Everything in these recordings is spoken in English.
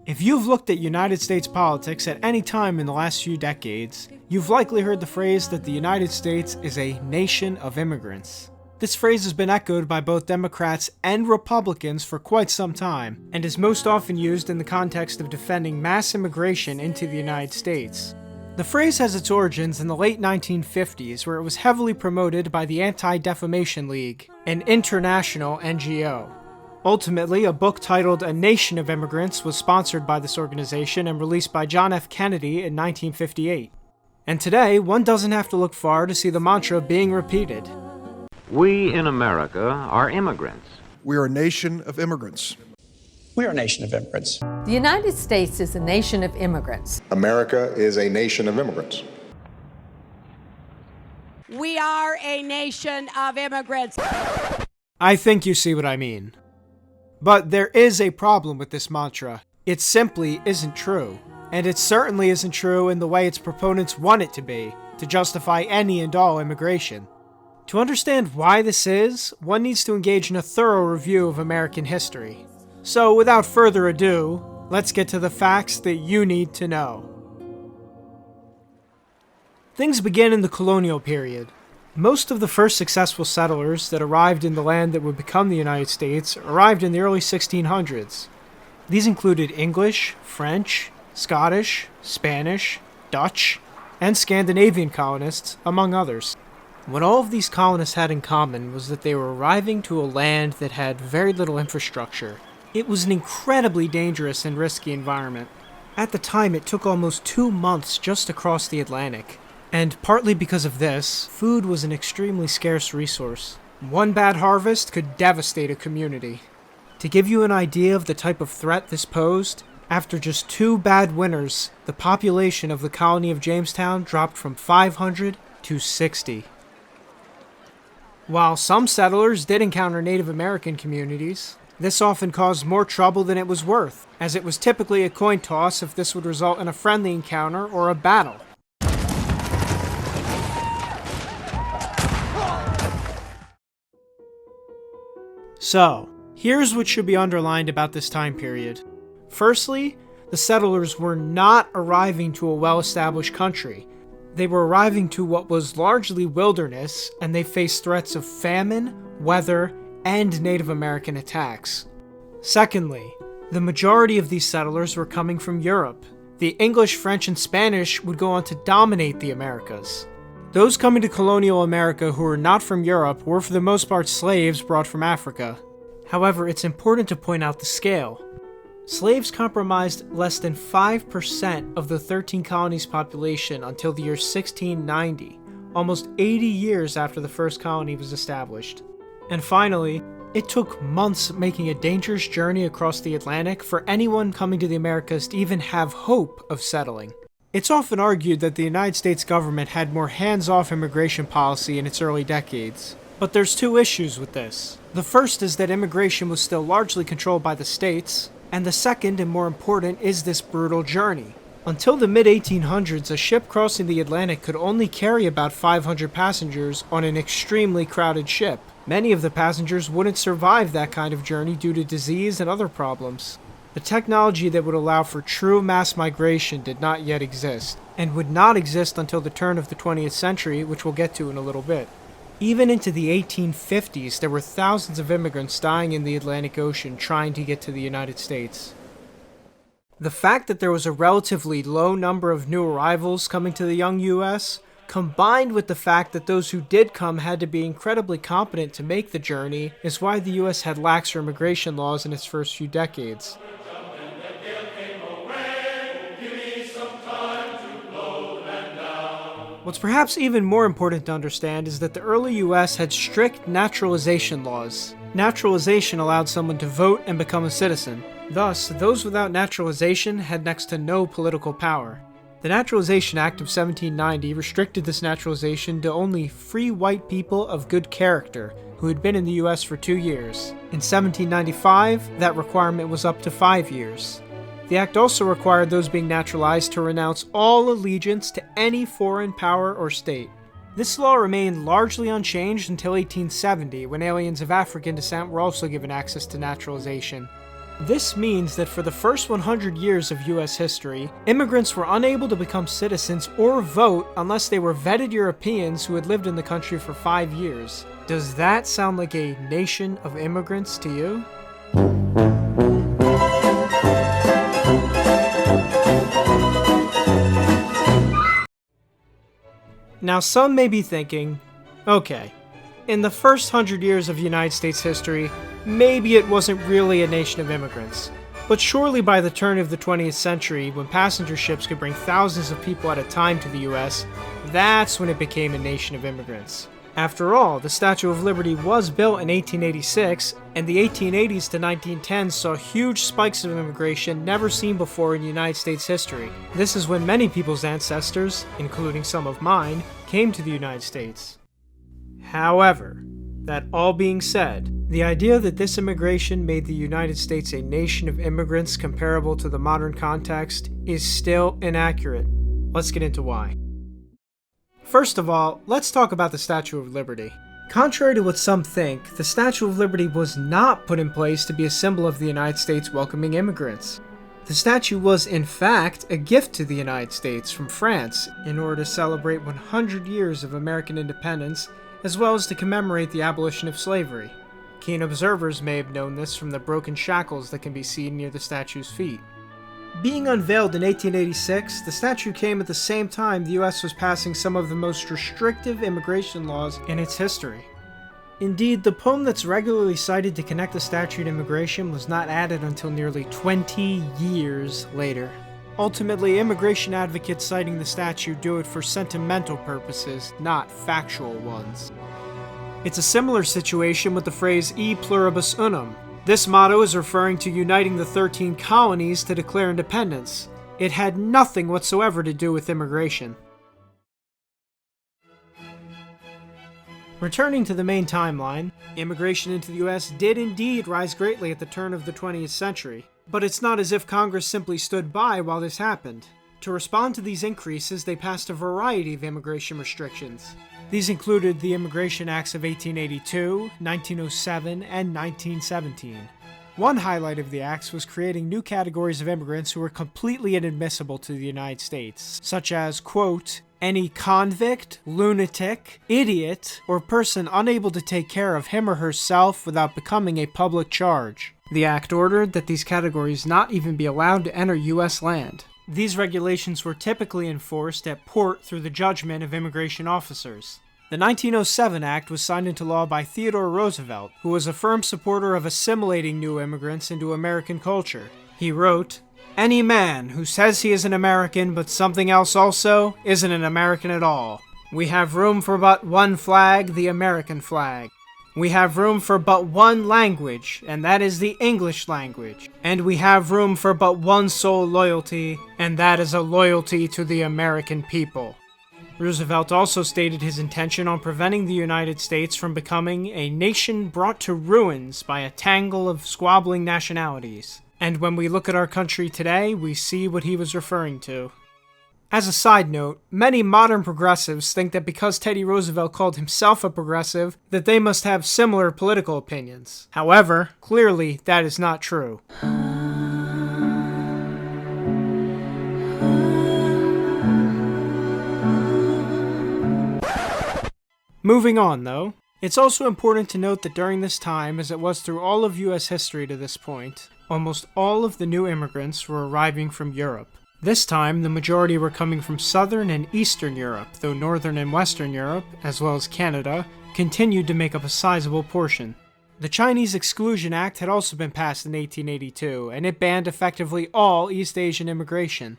If you've looked at United States politics at any time in the last few decades, you've likely heard the phrase that the United States is a nation of immigrants. This phrase has been echoed by both Democrats and Republicans for quite some time, and is most often used in the context of defending mass immigration into the United States. The phrase has its origins in the late 1950s, where it was heavily promoted by the Anti-Defamation League, an international NGO. Ultimately, a book titled A Nation of Immigrants was sponsored by this organization and released by John F. Kennedy in 1958. And today, one doesn't have to look far to see the mantra being repeated. We in America are immigrants. We are a nation of immigrants. We are a nation of immigrants. The United States is a nation of immigrants. America is a nation of immigrants. We are a nation of immigrants. I think you see what I mean. But there is a problem with this mantra. It simply isn't true. And it certainly isn't true in the way its proponents want it to be, to justify any and all immigration. To understand why this is, one needs to engage in a thorough review of American history. So without further ado, let's get to the facts that you need to know. Things begin in the Colonial Period. Most of the first successful settlers that arrived in the land that would become the United States arrived in the early 1600s. These included English, French, Scottish, Spanish, Dutch, and Scandinavian colonists, among others. What all of these colonists had in common was that they were arriving to a land that had very little infrastructure. It was an incredibly dangerous and risky environment. At the time, it took almost 2 months just to cross the Atlantic. And partly because of this, food was an extremely scarce resource. One bad harvest could devastate a community. To give you an idea of the type of threat this posed, after just 2 bad winters, the population of the colony of Jamestown dropped from 500 to 60. While some settlers did encounter Native American communities, this often caused more trouble than it was worth, as it was typically a coin toss if this would result in a friendly encounter or a battle. So, here's what should be underlined about this time period. Firstly, the settlers were not arriving to a well-established country. They were arriving to what was largely wilderness, and they faced threats of famine, weather, and Native American attacks. Secondly, the majority of these settlers were coming from Europe. The English, French, and Spanish would go on to dominate the Americas. Those coming to colonial America who were not from Europe were for the most part slaves brought from Africa. However, it's important to point out the scale. Slaves comprised less than 5% of the 13 colonies' population until the year 1690, almost 80 years after the first colony was established. And finally, it took months making a dangerous journey across the Atlantic for anyone coming to the Americas to even have hope of settling. It's often argued that the United States government had more hands-off immigration policy in its early decades. But there's 2 issues with this. The first is that immigration was still largely controlled by the states, and the second, and more important, is this brutal journey. Until the mid-1800s, a ship crossing the Atlantic could only carry about 500 passengers on an extremely crowded ship. Many of the passengers wouldn't survive that kind of journey due to disease and other problems. The technology that would allow for true mass migration did not yet exist, and would not exist until the turn of the 20th century, which we'll get to in a little bit. Even into the 1850s, there were thousands of immigrants dying in the Atlantic Ocean trying to get to the United States. The fact that there was a relatively low number of new arrivals coming to the young U.S., combined with the fact that those who did come had to be incredibly competent to make the journey, is why the U.S. had laxer immigration laws in its first few decades. What's perhaps even more important to understand is that the early US had strict naturalization laws. Naturalization allowed someone to vote and become a citizen. Thus, those without naturalization had next to no political power. The Naturalization Act of 1790 restricted this naturalization to only free white people of good character who had been in the US for 2 years. In 1795, that requirement was up to 5 years. The act also required those being naturalized to renounce all allegiance to any foreign power or state. This law remained largely unchanged until 1870, when aliens of African descent were also given access to naturalization. This means that for the first 100 years of US history, immigrants were unable to become citizens or vote unless they were vetted Europeans who had lived in the country for 5 years. Does that sound like a nation of immigrants to you? Now some may be thinking, okay, in the first 100 years of United States history, maybe it wasn't really a nation of immigrants. But surely by the turn of the 20th century, when passenger ships could bring thousands of people at a time to the US, that's when it became a nation of immigrants. After all, the Statue of Liberty was built in 1886, and the 1880s to 1910s saw huge spikes of immigration never seen before in United States history. This is when many people's ancestors, including some of mine, came to the United States. However, that all being said, the idea that this immigration made the United States a nation of immigrants comparable to the modern context is still inaccurate. Let's get into why. First of all, let's talk about the Statue of Liberty. Contrary to what some think, the Statue of Liberty was not put in place to be a symbol of the United States welcoming immigrants. The statue was, in fact, a gift to the United States from France in order to celebrate 100 years of American independence, as well as to commemorate the abolition of slavery. Keen observers may have known this from the broken shackles that can be seen near the statue's feet. Being unveiled in 1886, the statue came at the same time the US was passing some of the most restrictive immigration laws in its history. Indeed, the poem that's regularly cited to connect the statue to immigration was not added until nearly 20 years later. Ultimately, immigration advocates citing the statue do it for sentimental purposes, not factual ones. It's a similar situation with the phrase e pluribus unum. This motto is referring to uniting the 13 colonies to declare independence. It had nothing whatsoever to do with immigration. Returning to the main timeline, immigration into the US did indeed rise greatly at the turn of the 20th century, but it's not as if Congress simply stood by while this happened. To respond to these increases, they passed a variety of immigration restrictions. These included the Immigration Acts of 1882, 1907, and 1917. One highlight of the acts was creating new categories of immigrants who were completely inadmissible to the United States, such as, quote, any convict, lunatic, idiot, or person unable to take care of him or herself without becoming a public charge. The act ordered that these categories not even be allowed to enter U.S. land. These regulations were typically enforced at port through the judgment of immigration officers. The 1907 Act was signed into law by Theodore Roosevelt, who was a firm supporter of assimilating new immigrants into American culture. He wrote, any man who says he is an American but something else also isn't an American at all. We have room for but one flag, the American flag. We have room for but one language, and that is the English language. And we have room for but one sole loyalty, and that is a loyalty to the American people. Roosevelt also stated his intention on preventing the United States from becoming a nation brought to ruins by a tangle of squabbling nationalities. And when we look at our country today, we see what he was referring to. As a side note, many modern progressives think that because Teddy Roosevelt called himself a progressive, that they must have similar political opinions. However, clearly that is not true. Moving on, though, it's also important to note that during this time, as it was through all of US history to this point, almost all of the new immigrants were arriving from Europe. This time, the majority were coming from Southern and Eastern Europe, though Northern and Western Europe, as well as Canada, continued to make up a sizable portion. The Chinese Exclusion Act had also been passed in 1882, and it banned effectively all East Asian immigration.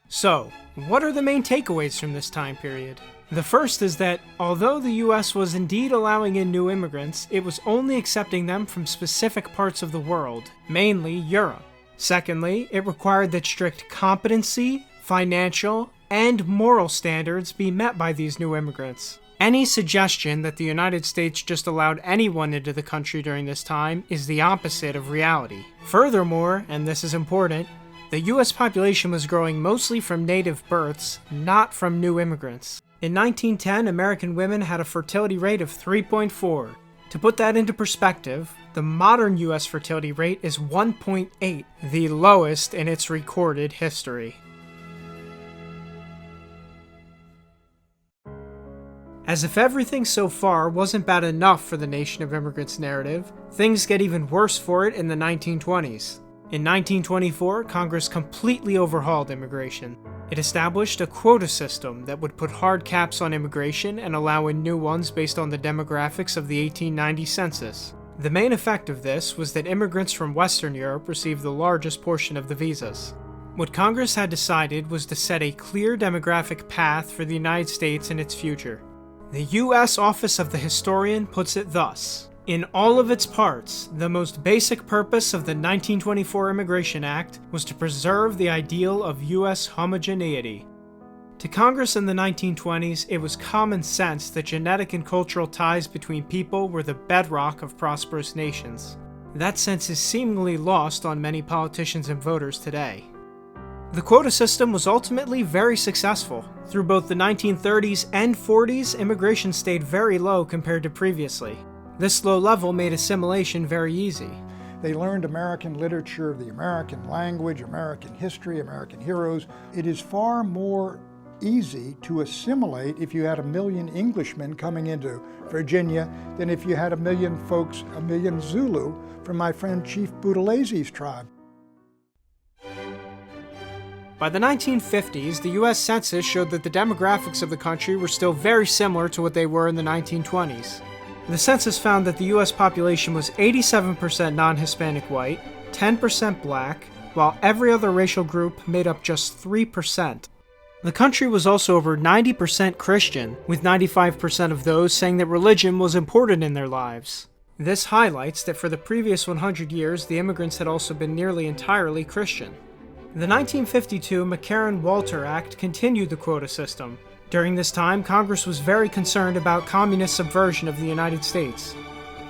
So, what are the main takeaways from this time period? The first is that, although the US was indeed allowing in new immigrants, it was only accepting them from specific parts of the world, mainly Europe. Secondly, it required that strict competency, financial, and moral standards be met by these new immigrants. Any suggestion that the United States just allowed anyone into the country during this time is the opposite of reality. Furthermore, and this is important, the US population was growing mostly from native births, not from new immigrants. In 1910, American women had a fertility rate of 3.4. To put that into perspective, the modern US fertility rate is 1.8, the lowest in its recorded history. As if everything so far wasn't bad enough for the Nation of Immigrants narrative, things get even worse for it in the 1920s. In 1924, Congress completely overhauled immigration. It established a quota system that would put hard caps on immigration and allow in new ones based on the demographics of the 1890 census. The main effect of this was that immigrants from Western Europe received the largest portion of the visas. What Congress had decided was to set a clear demographic path for the United States and its future. The U.S. Office of the Historian puts it thus: in all of its parts, the most basic purpose of the 1924 Immigration Act was to preserve the ideal of U.S. homogeneity. To Congress in the 1920s, it was common sense that genetic and cultural ties between people were the bedrock of prosperous nations. That sense is seemingly lost on many politicians and voters today. The quota system was ultimately very successful. Through both the 1930s and 40s, immigration stayed very low compared to previously. This low level made assimilation very easy. They learned American literature, the American language, American history, American heroes. It is far more easy to assimilate if you had 1 million Englishmen coming into Virginia than if you had 1 million folks, 1 million Zulu from my friend Chief Butalese's tribe. By the 1950s, the US Census showed that the demographics of the country were still very similar to what they were in the 1920s. The census found that the US population was 87% non-Hispanic white, 10% black, while every other racial group made up just 3%. The country was also over 90% Christian, with 95% of those saying that religion was important in their lives. This highlights that for the previous 100 years, the immigrants had also been nearly entirely Christian. The 1952 McCarran-Walter Act continued the quota system. During this time, Congress was very concerned about communist subversion of the United States.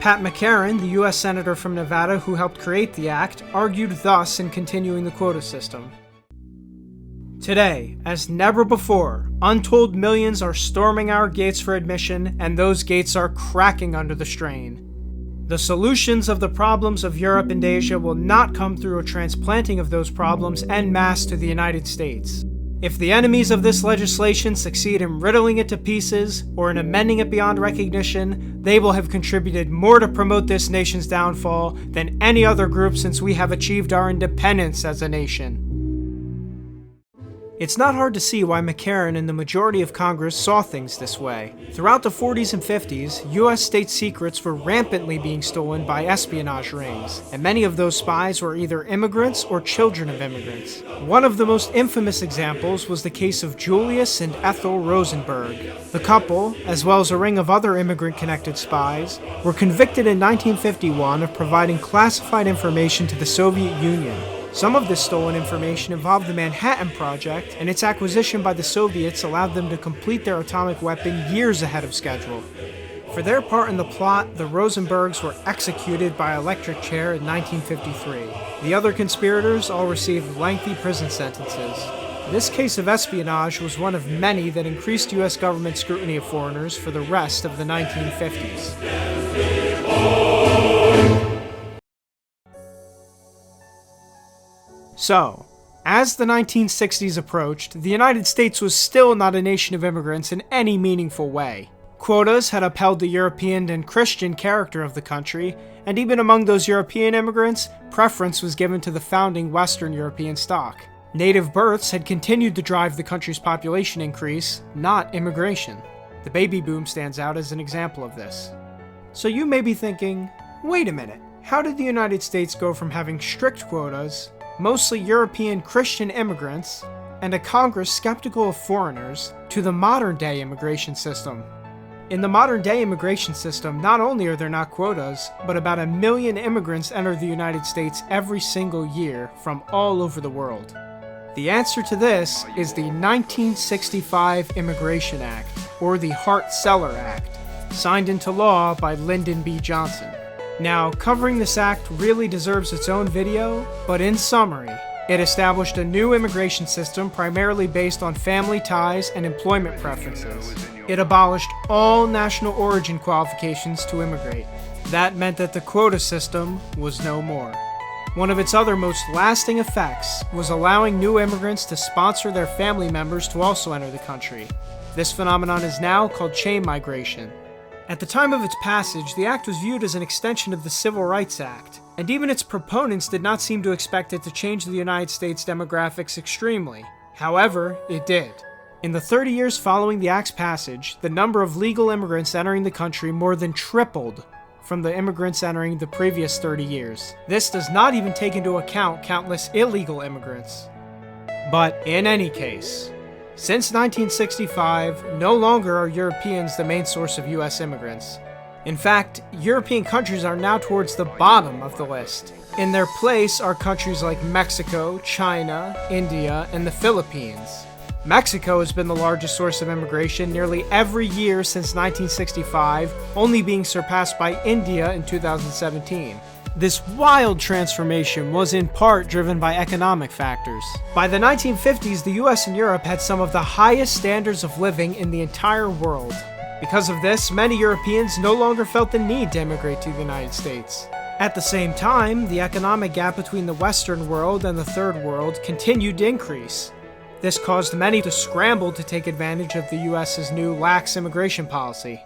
Pat McCarran, the U.S. Senator from Nevada who helped create the act, argued thus in continuing the quota system. Today, as never before, untold millions are storming our gates for admission, and those gates are cracking under the strain. The solutions of the problems of Europe and Asia will not come through a transplanting of those problems en masse to the United States. If the enemies of this legislation succeed in riddling it to pieces or in amending it beyond recognition, they will have contributed more to promote this nation's downfall than any other group since we have achieved our independence as a nation. It's not hard to see why McCarran and the majority of Congress saw things this way. Throughout the 40s and 50s, U.S. state secrets were rampantly being stolen by espionage rings, and many of those spies were either immigrants or children of immigrants. One of the most infamous examples was the case of Julius and Ethel Rosenberg. The couple, as well as a ring of other immigrant-connected spies, were convicted in 1951 of providing classified information to the Soviet Union. Some of this stolen information involved the Manhattan Project, and its acquisition by the Soviets allowed them to complete their atomic weapon years ahead of schedule. For their part in the plot, the Rosenbergs were executed by electric chair in 1953. The other conspirators all received lengthy prison sentences. This case of espionage was one of many that increased U.S. government scrutiny of foreigners for the rest of the 1950s. So, as the 1960s approached, the United States was still not a nation of immigrants in any meaningful way. Quotas had upheld the European and Christian character of the country, and even among those European immigrants, preference was given to the founding Western European stock. Native births had continued to drive the country's population increase, not immigration. The baby boom stands out as an example of this. So you may be thinking, wait a minute, how did the United States go from having strict quotas, mostly European Christian immigrants, and a Congress skeptical of foreigners, to the modern-day immigration system? In the modern-day immigration system, not only are there not quotas, but about 1 million immigrants enter the United States every single year from all over the world. The answer to this is the 1965 Immigration Act, or the Hart-Celler Act, signed into law by Lyndon B. Johnson. Now, covering this act really deserves its own video, but in summary, It established a new immigration system primarily based on family ties and employment preferences. It abolished all national origin qualifications to immigrate. That meant that the quota system was no more. One of its other most lasting effects was allowing new immigrants to sponsor their family members to also enter the country. This phenomenon is now called chain migration. At the time of its passage, the act was viewed as an extension of the Civil Rights Act, and even its proponents did not seem to expect it to change the United States demographics extremely. However, it did. In the 30 years following the act's passage, the number of legal immigrants entering the country more than tripled from the immigrants entering the previous 30 years. This does not even take into account countless illegal immigrants. But in any case, since 1965, no longer are Europeans the main source of US immigrants. In fact, European countries are now towards the bottom of the list. In their place are countries like Mexico, China, India, and the Philippines. Mexico has been the largest source of immigration nearly every year since 1965, only being surpassed by India in 2017. This wild transformation was in part driven by economic factors. By the 1950s, the US and Europe had some of the highest standards of living in the entire world. Because of this, many Europeans no longer felt the need to immigrate to the United States. At the same time, the economic gap between the Western world and the Third World continued to increase. This caused many to scramble to take advantage of the US's new lax immigration policy.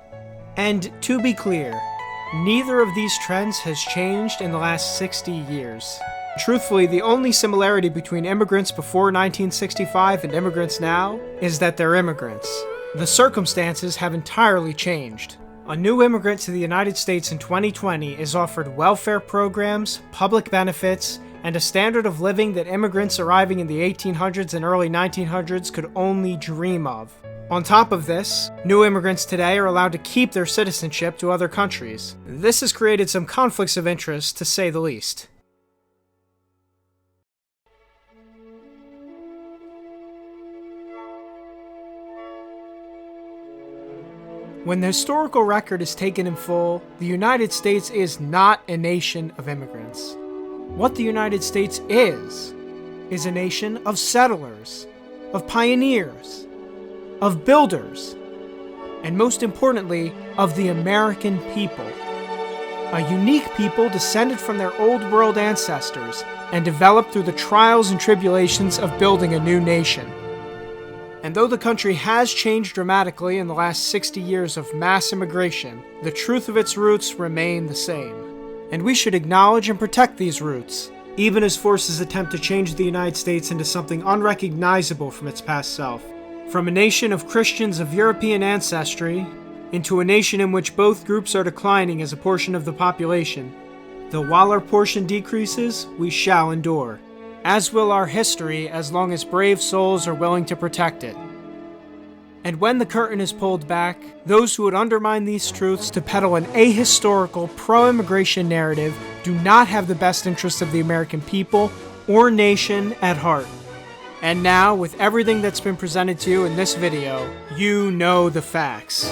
And to be clear, neither of these trends has changed in the last 60 years. Truthfully, the only similarity between immigrants before 1965 and immigrants now is that they're immigrants. The circumstances have entirely changed. A new immigrant to the United States in 2020 is offered welfare programs, public benefits, and a standard of living that immigrants arriving in the 1800s and early 1900s could only dream of. On top of this, new immigrants today are allowed to keep their citizenship to other countries. This has created some conflicts of interest, to say the least. When the historical record is taken in full, the United States is not a nation of immigrants. What the United States is a nation of settlers, of pioneers, of builders, and most importantly, of the American people. A unique people descended from their old world ancestors and developed through the trials and tribulations of building a new nation. And though the country has changed dramatically in the last 60 years of mass immigration, the truth of its roots remain the same. And we should acknowledge and protect these roots, even as forces attempt to change the United States into something unrecognizable from its past self. From a nation of Christians of European ancestry, into a nation in which both groups are declining as a portion of the population, though while our portion decreases, we shall endure, as will our history as long as brave souls are willing to protect it. And when the curtain is pulled back, those who would undermine these truths to peddle an ahistorical, pro-immigration narrative do not have the best interests of the American people or nation at heart. And now, with everything that's been presented to you in this video, you know the facts.